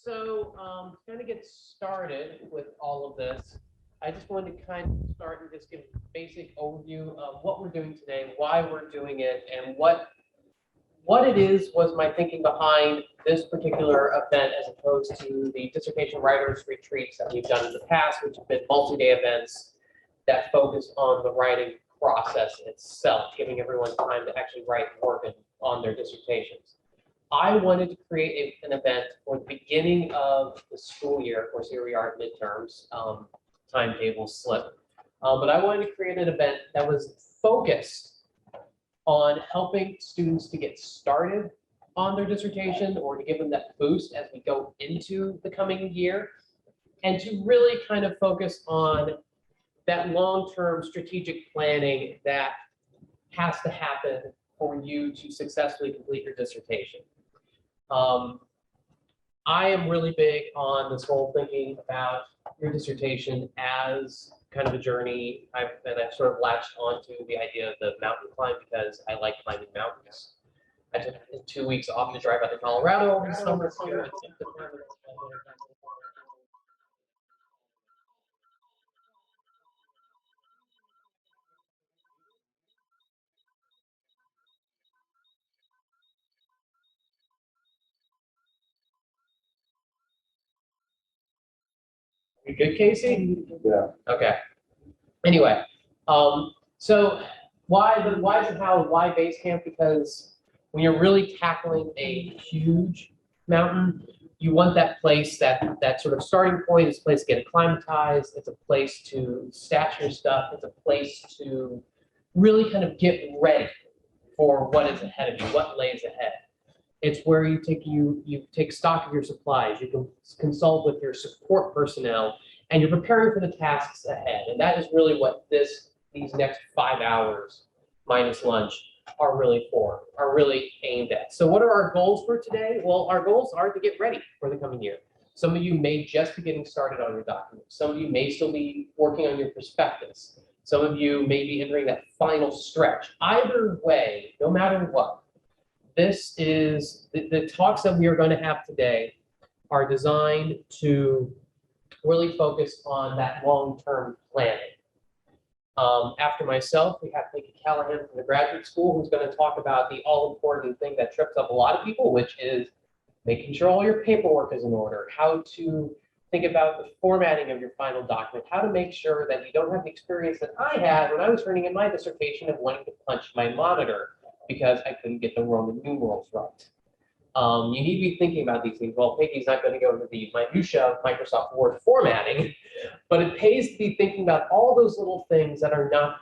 So to kind of get started with all of this, I just wanted to kind of start and just give a basic overview of what we're doing today, why we're doing it, and what it is was my thinking behind this particular event as opposed to the dissertation writers retreats that we've done in the past, which have been multi-day events that focus on the writing process itself, giving everyone time to actually write and work on their dissertations. I wanted to create an event for the beginning of the school year. Of course, here we are at midterms, timetable slip. But I wanted to create an event that was focused on helping students to get started on their dissertation or to give them that boost as we go into the coming year, and to really kind of focus on that long-term strategic planning that has to happen for you to successfully complete your dissertation. I am really big on this whole thinking about your dissertation as kind of a journey. I've sort of latched onto the idea of the mountain climb because I like climbing mountains. I took 2 weeks off to drive out to Colorado over the summer. You good, Casey? Yeah. Okay. Anyway, so why and how, why base camp? Because when you're really tackling a huge mountain, you want that place, that sort of starting point is a place to get acclimatized. It's a place to stash your stuff. It's a place to really kind of get ready for what is ahead of you, what lays ahead. It's where you take stock of your supplies. You can consult with your support personnel, and you're preparing for the tasks ahead. And that is really what these next 5 hours minus lunch are really aimed at. So what are our goals for today? Well, our goals are to get ready for the coming year. Some of you may just be getting started on your document. Some of you may still be working on your prospectus. Some of you may be entering that final stretch. Either way, no matter what, this is the talks that we are going to have today are designed to really focus on that long-term planning. After myself, we have Nikki Callahan from the graduate school, who's going to talk about the all-important thing that trips up a lot of people, which is making sure all your paperwork is in order, how to think about the formatting of your final document, how to make sure that you don't have the experience that I had when I was turning in my dissertation of wanting to punch my monitor because I couldn't get the Roman numerals right. You need to be thinking about these things. Well, Peggy's not going to go into the minutia of Microsoft Word formatting, but it pays to be thinking about all those little things that are not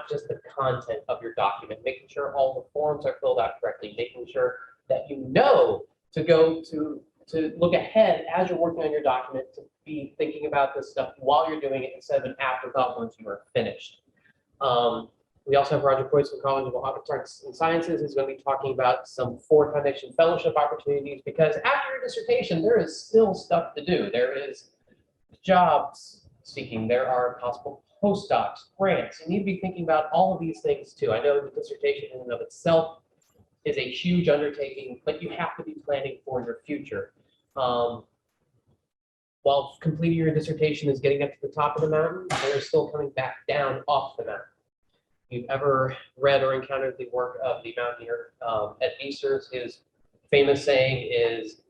just the content of your document, making sure all the forms are filled out correctly, making sure that you know to go to look ahead as you're working on your document, to be thinking about this stuff while you're doing it instead of an afterthought once you are finished. We also have Roger Coyce from College of Arts and Sciences, who's going to be talking about some Ford Foundation fellowship opportunities, because after your dissertation, there is still stuff to do. There is jobs seeking, there are possible postdocs, grants. You need to be thinking about all of these things too. I know the dissertation in and of itself is a huge undertaking, but you have to be planning for your future. While completing your dissertation is getting up to the top of the mountain, there is still coming back down off the mountain. If you've ever read or encountered the work of the mountaineer Ed Viesturs, his famous saying is,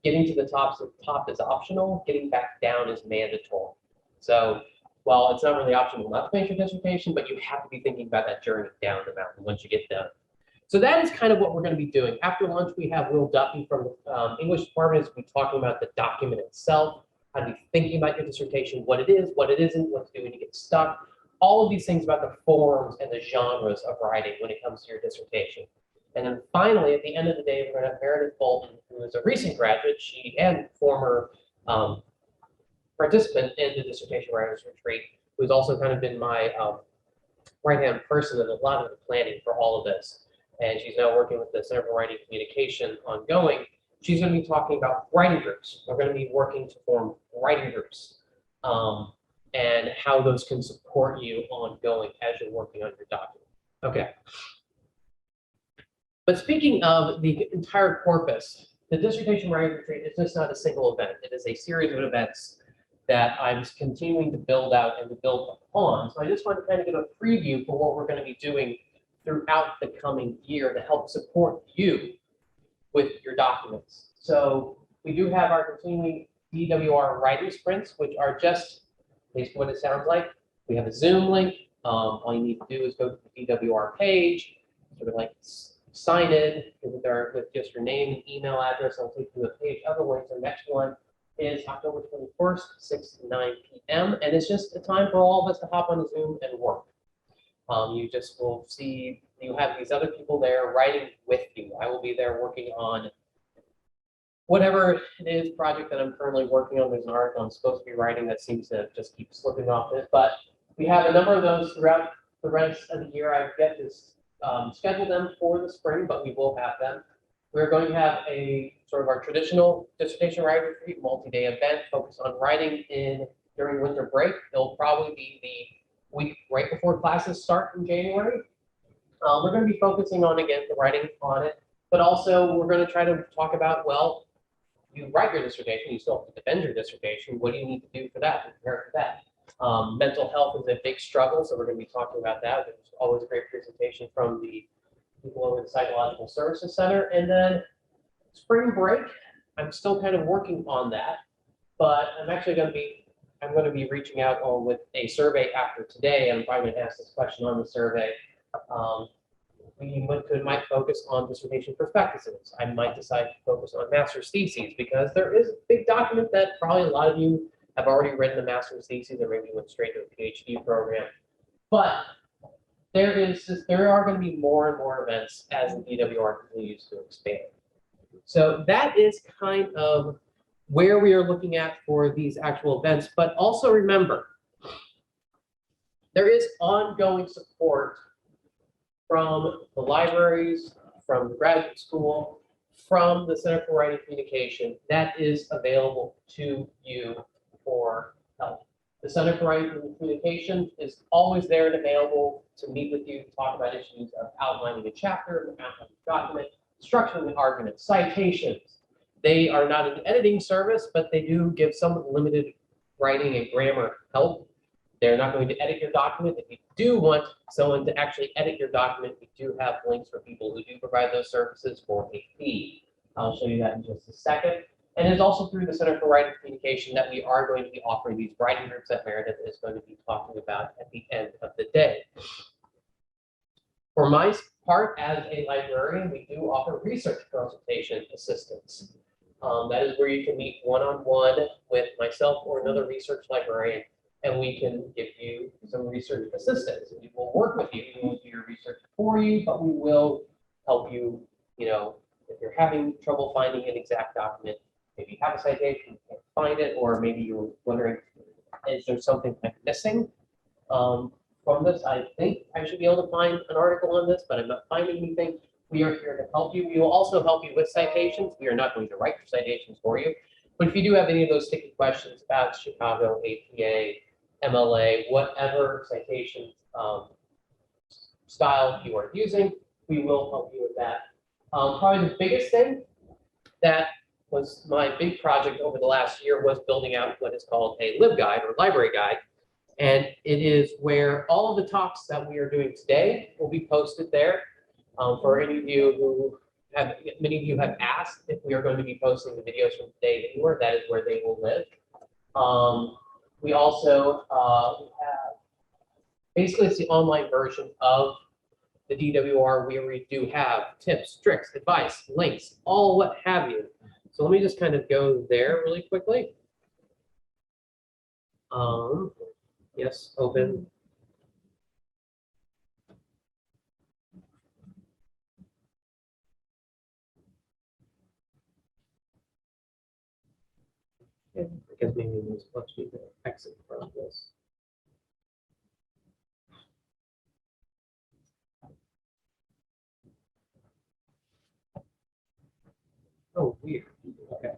getting to the top is optional, getting back down is mandatory. So while it's not really optional not to finish your dissertation, but you have to be thinking about that journey down the mountain once you get done. So that is kind of what we're going to be doing. After lunch, we have Will Duffy from the English department who's going to be talking about the document itself, how to be thinking about your dissertation, what it is, what it isn't, what to do when you get stuck. All of these things about the forms and the genres of writing when it comes to your dissertation. And then finally, at the end of the day, we're going to have Meredith Bolton, who is a recent graduate, she and former participant in the Dissertation Writers Retreat, who's also kind of been my right-hand person in a lot of the planning for all of this. And she's now working with the Center for Writing Communication ongoing. She's going to be talking about writing groups. We're going to be working to form writing groups. And how those can support you ongoing as you're working on your document. Okay. But speaking of the entire corpus, the dissertation writing retreat is just not a single event. It is a series of events that I'm continuing to build out and to build upon. So I just want to kind of give a preview for what we're going to be doing throughout the coming year to help support you with your documents. So we do have our continuing DWR writing sprints, which are just basically what it sounds like. We have a Zoom link. All you need to do is go to the DWR page, sort of like sign in with just your name and email address. I'll take you to the page. Otherwise, the next one is October 21st, 6 to 9 p.m. And it's just a time for all of us to hop on Zoom and work. You just will see, you have these other people there writing with you. I will be there working on whatever it is project that I'm currently working on. There's an article I'm supposed to be writing that seems to just keep slipping off it. But we have a number of those throughout the rest of the year. I've yet to schedule them for the spring, but we will have them. We're going to have a sort of our traditional dissertation writing retreat, multi-day event focused on writing during winter break. It'll probably be the week right before classes start in January. We're going to be focusing on, again, the writing on it, but also we're going to try to talk about, well, you write your dissertation, you still have to defend your dissertation. What do you need to do for that, to prepare for that? Mental health is a big struggle, so we're going to be talking about that. There's always a great presentation from the people over at the Psychological Services Center. And then spring break, I'm still kind of working on that, but I'm actually going to be reaching out with a survey after today. I'm probably going to ask this question on the survey. We might focus on dissertation prospectuses. I might decide to focus on master's theses because there is a big document that probably a lot of you have already written a master's thesis or maybe went straight to a PhD program. But there are going to be more and more events as the DWR continues to expand. So that is kind of where we are looking at for these actual events. But also remember, there is ongoing support from the libraries, from the graduate school, from the Center for Writing Communication that is available to you for help. The Center for Writing Communication is always there and available to meet with you, to talk about issues of outlining a chapter, outlining a document, structuring the argument, citations. They are not an editing service, but they do give some limited writing and grammar help. They're not going to edit your document. If you do want someone to actually edit your document, we do have links for people who do provide those services for a fee. I'll show you that in just a second. And it's also through the Center for Writing Communication that we are going to be offering these writing groups that Meredith is going to be talking about at the end of the day. For my part, as a librarian, we do offer research consultation assistance. That is where you can meet one-on-one with myself or another research librarian, and we can give you some research assistance. We will work with you. We won't do your research for you, but we will help you, if you're having trouble finding an exact document, maybe you have a citation, you can't find it, or maybe you're wondering, is there something I'm missing from this? I think I should be able to find an article on this, but I'm not finding anything. We are here to help you. We will also help you with citations. We are not going to write your citations for you. But if you do have any of those sticky questions about Chicago, APA, MLA, whatever citation style you are using, we will help you with that. Probably the biggest thing that was my big project over the last year was building out what is called a LibGuide or library guide. And it is where all of the talks that we are doing today will be posted there. For any of you who have, many of you have asked if we are going to be posting the videos from today anywhere, that is where they will live. We also have, basically it's the online version of the DWR where we do have tips, tricks, advice, links, all what have you. So let me just kind of go there really quickly. Yes, open. I guess maybe let's be the exit from this. Oh, weird. Okay.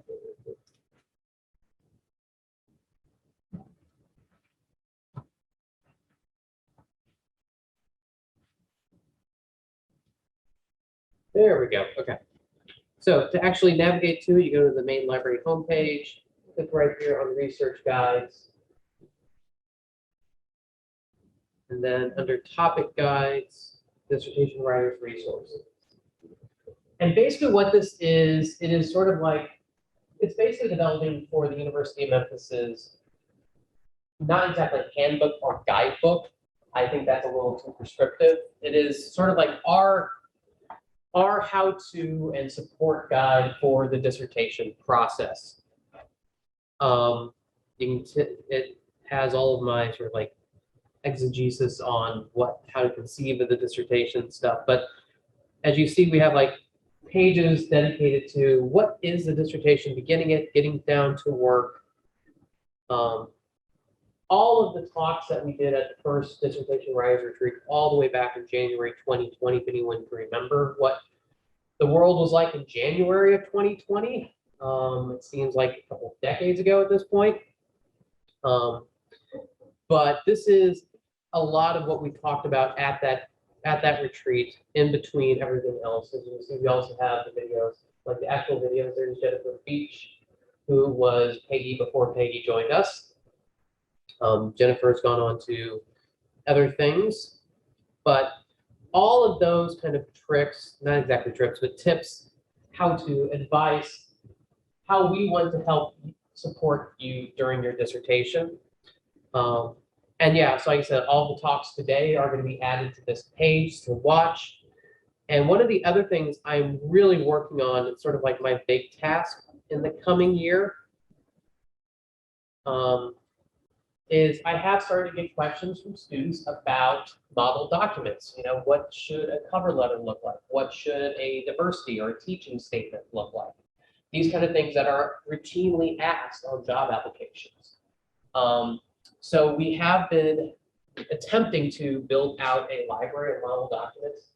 There we go. Okay. So to actually navigate to it, you go to the main library homepage, click right here on research guides. And then under topic guides, dissertation writers resources. And basically what this is, it is sort of like, it's basically developing for the University of Memphis's, not exactly handbook or guidebook. I think that's a little too prescriptive. It is sort of like our how-to and support guide for the dissertation process. It has all of my sort of like exegesis on how to conceive of the dissertation stuff. But as you see, we have like pages dedicated to what is the dissertation, beginning it, getting down to work. All of the talks that we did at the first dissertation writers retreat, all the way back in January 2020, if anyone can remember what the world was like in January of 2020. It seems like a couple of decades ago at this point. But this is a lot of what we talked about at that retreat in between everything else. As you can see, we also have the videos, like the actual videos. There's Jennifer Beach, who was Peggy before Peggy joined us. Jennifer's gone on to other things, but all of those kind of tricks, not exactly tricks, but tips, how to advise, how we want to help support you during your dissertation. And yeah, so like I said, all the talks today are going to be added to this page to watch. And one of the other things I'm really working on, it's sort of like my big task in the coming year, is I have started to get questions from students about model documents. You know, what should a cover letter look like? What should a diversity or a teaching statement look like? These kind of things that are routinely asked on job applications. So we have been attempting to build out a library of model documents.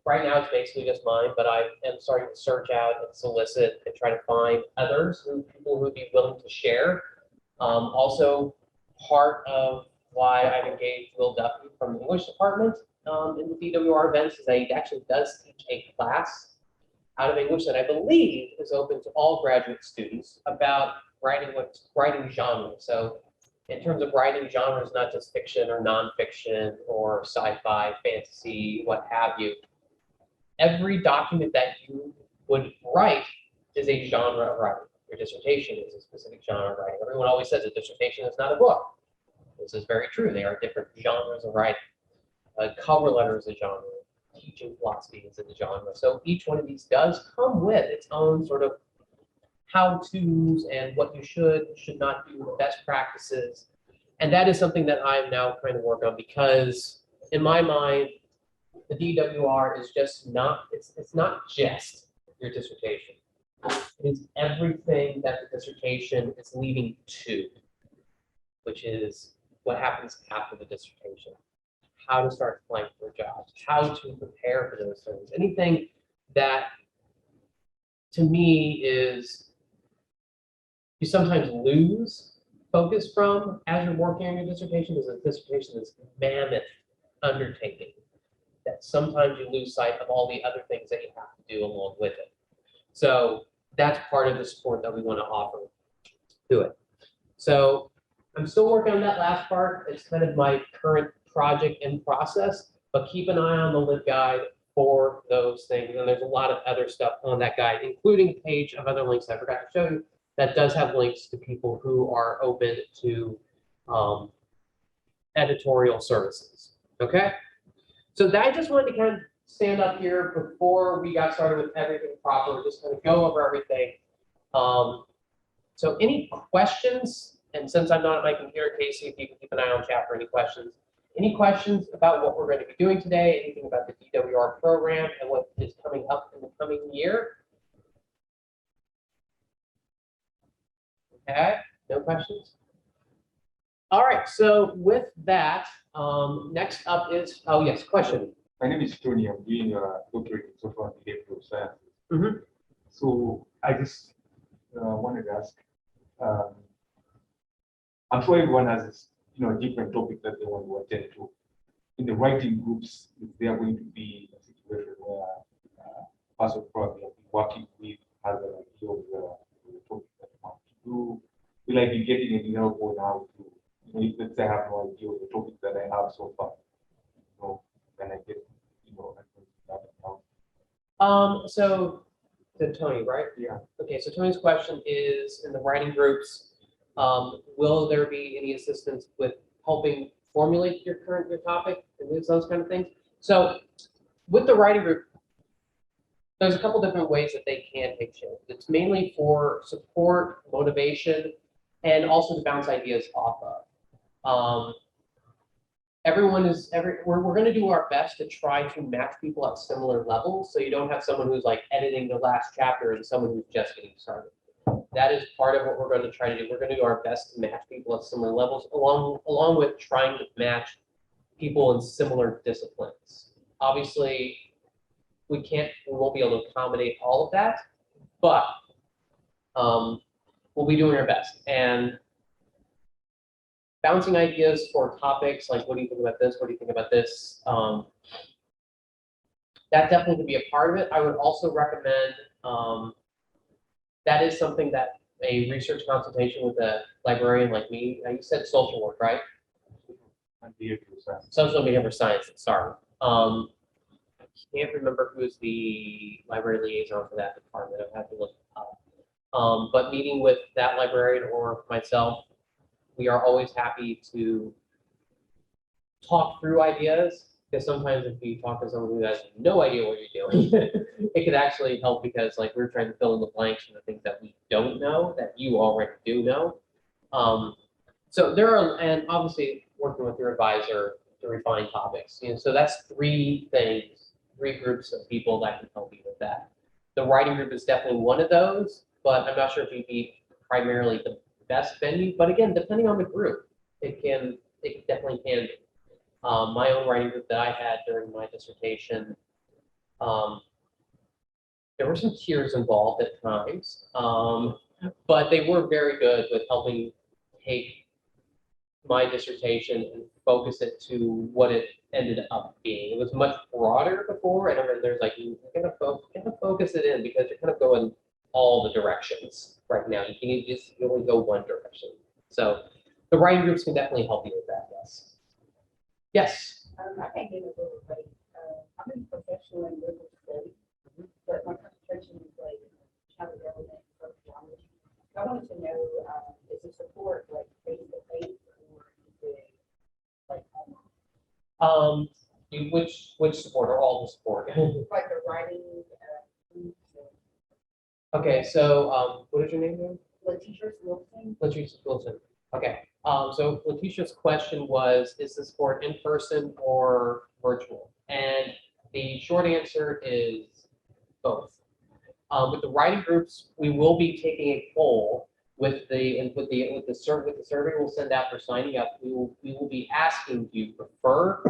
Right now, it's basically just mine, but I am starting to search out and solicit and try to find others, people who would be willing to share. Also, part of why I've engaged Will Duffy from the English department in the DWR events is that he actually does teach a class out of English that I believe is open to all graduate students about writing genre. So in terms of writing genres, not just fiction or nonfiction or sci-fi, fantasy, what have you. Every document that you would write is a genre of writing. Your dissertation is a specific genre of writing. Everyone always says a dissertation is not a book. This is very true. They are different genres of writing. A cover letter is a genre. Teaching philosophy is a genre. So each one of these does come with its own sort of how-tos and what you should not do, best practices. And that is something that I'm now trying to work on because in my mind, the DWR is just not, it's not just your dissertation. It is everything that the dissertation is leading to, which is what happens after the dissertation, how to start applying for jobs, how to prepare for those things. Anything that, to me, is you sometimes lose focus from as you're working on your dissertation, because a dissertation is a mammoth undertaking that sometimes you lose sight of all the other things that you have to do along with it. So that's part of the support that we want to offer to it. So I'm still working on that last part. It's kind of my current project in process, but keep an eye on the LibGuide for those things. And there's a lot of other stuff on that guide, including a page of other links I forgot to show you that does have links to people who are open to editorial services. Okay? So that I just wanted to kind of stand up here before we got started with everything proper, just kind of go over everything. So any questions? And since I'm not at my computer, Casey, if you can keep an eye on chat for any questions. Any questions about what we're going to be doing today, anything about the DWR program and what is coming up in the coming year? Okay, no questions? All right, so with that, next up is, oh yes, question. My name is Tony. I'm doing a doctorate in social and behavioral sciences. Mm-hmm. So I just wanted to ask, I'm sure everyone has this, different topic that they want to attend to. In the writing groups, if they are going to be a situation where person probably have been working with will I be getting any help on how to, if let's say I have no idea of the topic that I have so far, can I get, that help? So to Tony, right? Yeah. Okay, so Tony's question is, in the writing groups, will there be any assistance with helping formulate your topic and those kind of things? So with the writing group, there's a couple different ways that they can take shape. It's mainly for support, motivation, and also to bounce ideas off of. We're going to do our best to try to match people at similar levels, so you don't have someone who's like editing the last chapter and someone who's just getting started. That is part of what we're going to try to do. We're going to do our best to match people at similar levels, along with trying to match people in similar disciplines. Obviously, we won't be able to accommodate all of that, but we'll be doing our best. And bouncing ideas for topics like, what do you think about this? What do you think about this? That definitely could be a part of it. I would also recommend, that is something that a research consultation with a librarian like me, you said social work, right? Social behavioral science, sorry. I can't remember who's the library liaison for that department. I have to look it up. But meeting with that librarian or myself, we are always happy to talk through ideas, because sometimes if you talk to someone who has no idea what you're doing, it could actually help, because like we're trying to fill in the blanks for the things that we don't know that you already do know. So there are, and obviously working with your advisor to refine topics. So that's three groups of people that can help you with that. The writing group is definitely one of those, but I'm not sure if you'd be primarily the best venue. But again, depending on the group, it definitely can be. My own writing group that I had during my dissertation, there were some tears involved at times, but they were very good with helping take my dissertation and focus it to what it ended up being. It was much broader before, and there's like, you're gonna focus it in, because you're kind of going all the directions right now. You only go one direction. So the writing groups can definitely help you with that, yes. Yes. I can't get a little late. I'm in professional and legal studies, but my concentration is like child development and sociology. I wanted to know, is the support like face to face or is it like online? Which support, or all the support? Like the writing. Okay, so what is your name again? Letitia Wilson. Letitia Wilson. Okay. So Letitia's question was, is the support in person or virtual? And the short answer is both. With the writing groups, we will be taking a poll with the survey we'll send out for signing up. We will be asking, do you prefer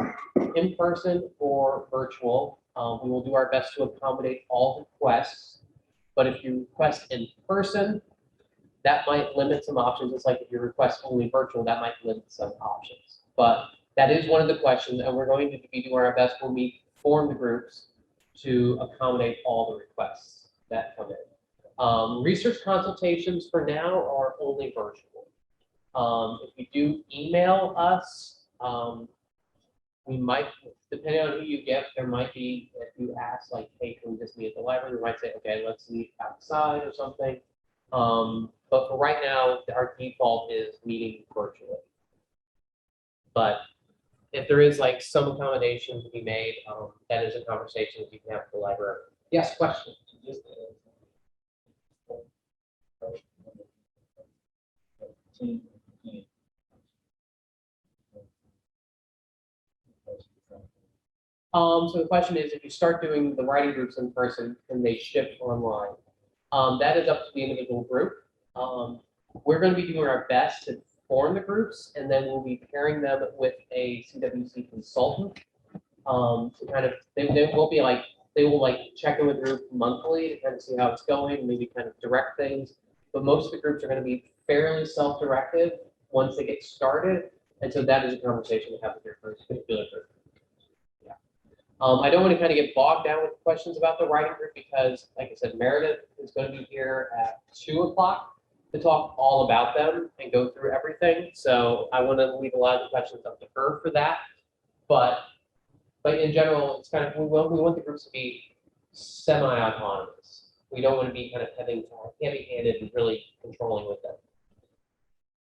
in person or virtual? We will do our best to accommodate all requests, but if you request in person, that might limit some options. It's like if you request only virtual, that might limit some options. But that is one of the questions, and we're going to be doing our best when we form the groups to accommodate all the requests that come in. Research consultations for now are only virtual. If you do email us, we might, depending on who you get, there might be, if you ask like, hey, can we just meet at the library? We might say, okay, let's meet outside or something. But for right now, our default is meeting virtually. But if there is like some accommodation to be made, that is a conversation that you can have with the library. Yes, question. So the question is, if you start doing the writing groups in person, can they shift online? That is up to the individual group. We're going to be doing our best to form the groups, and then we'll be pairing them with a CWC consultant. To kind of, they will check in with the group monthly to kind of see how it's going, maybe kind of direct things. But most of the groups are going to be fairly self-directed once they get started, and so that is a conversation to have with your particular group. Yeah. I don't want to kind of get bogged down with questions about the writing group, because, like I said, Meredith is going to be here at 2 o'clock. to talk all about them and go through everything. So I want to leave a lot of the questions up to her for that. But in general, it's kind of, we want the groups to be semi-autonomous. We don't want to be kind of heavy-handed and really controlling with them.